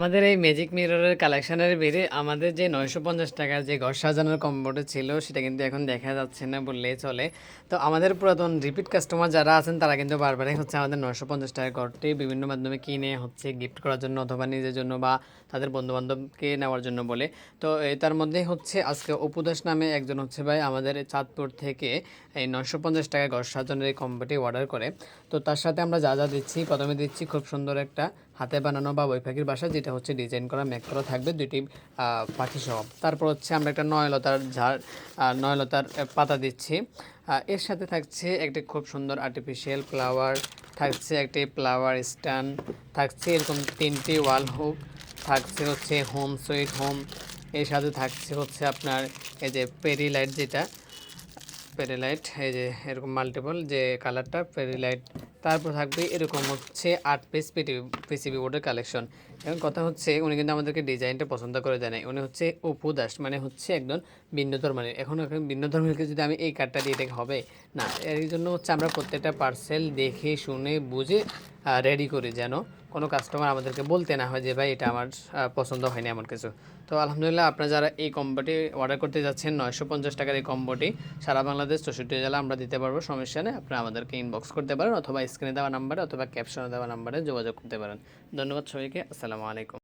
আমাদের এই ম্যাজিক মিররের কালেকশনের বেড়ে আমাদের যে 950 টাকার যে ঘর সাজানোর কম্বোটা ছিল সেটা কিন্তু এখন দেখা যাচ্ছে না বললেই চলে। তো আমাদের পুরাতন রিপিট কাস্টমার যারা আছেন তারা কিন্তু বারবারই হচ্ছে আমাদের 950 টাকার ঘরটি বিভিন্ন মাধ্যমে কিনে হচ্ছে গিফট করার জন্য অথবা নিজের জন্য বা তাদের বন্ধুবান্ধবকে নেওয়ার জন্য বলে। তো তার মধ্যে হচ্ছে আজকে অপু দাস নামে একজন হচ্ছে ভাই আমাদের চাঁদপুর থেকে এই 950 টাকায় ঘর সাজানোর এই কম্বোটি অর্ডার করে। তো তার সাথে আমরা যা যা দিচ্ছি, প্রথমে দিচ্ছি খুব সুন্দর একটা হাতে বানানো বা বৈপাখির বাসা, যেটা হচ্ছে ডিজাইন করা মেক করা থাকবে দুইটি পাখি সহ। তারপর হচ্ছে আমরা একটা নয়লতার ঝাড় নয়লতার পাতা দিচ্ছি। এর সাথে থাকছে একটি খুব সুন্দর আর্টিফিশিয়াল ফ্লাওয়ার, থাকছে একটি ফ্লাওয়ার স্ট্যান্ড, থাকছে এরকম 3টি ওয়াল হুক, থাকছে হচ্ছে হোম সুইট হোম। এর সাথে থাকছে হচ্ছে আপনার এই যে পেরি লাইট, যেটা পেরি লাইট এই যে এরকম মাল্টিপল যে কালারটা পেরি লাইট। তারপর থাকবে এরকম হচ্ছে 8 পিস পিসিবি বোর্ডের কালেকশন। এখন কথা হচ্ছে উনি কিন্তু আমাদেরকে ডিজাইনটা পছন্দ করে দেয় নাই। উনি হচ্ছে অপু দাস, মানে হচ্ছে একজন ভিন্ন ধর্মের। এখন ভিন্ন ধর্মেরকে যদি আমি এই কার্ডটা দিয়ে দেখে হবে না, এর জন্য হচ্ছে আমরা প্রত্যেকটা পার্সেল দেখে শুনে বুঝে রেডি করি, যেন কোনো কাস্টমার আমাদেরকে বলতে না হয় যে ভাই এটা আমার পছন্দ হয়নি এমন কিছু। তো আলহামদুলিল্লাহ, আপনারা যারা এই কম্বোটি অর্ডার করতে যাচ্ছেন 950 টাকার এই কম্বোটি সারা বাংলাদেশ 64 জেলা আমরা দিতে পারবো, সমস্যা নেই। আপনারা আমাদেরকে ইনবক্স করতে পারেন অথবা স্ক্রিনে দেওয়া নাম্বারে অথবা ক্যাপশনে দেওয়া নাম্বারে যোগাযোগ করতে পারেন। ধন্যবাদ সবাইকে, আসসালামু আলাইকুম।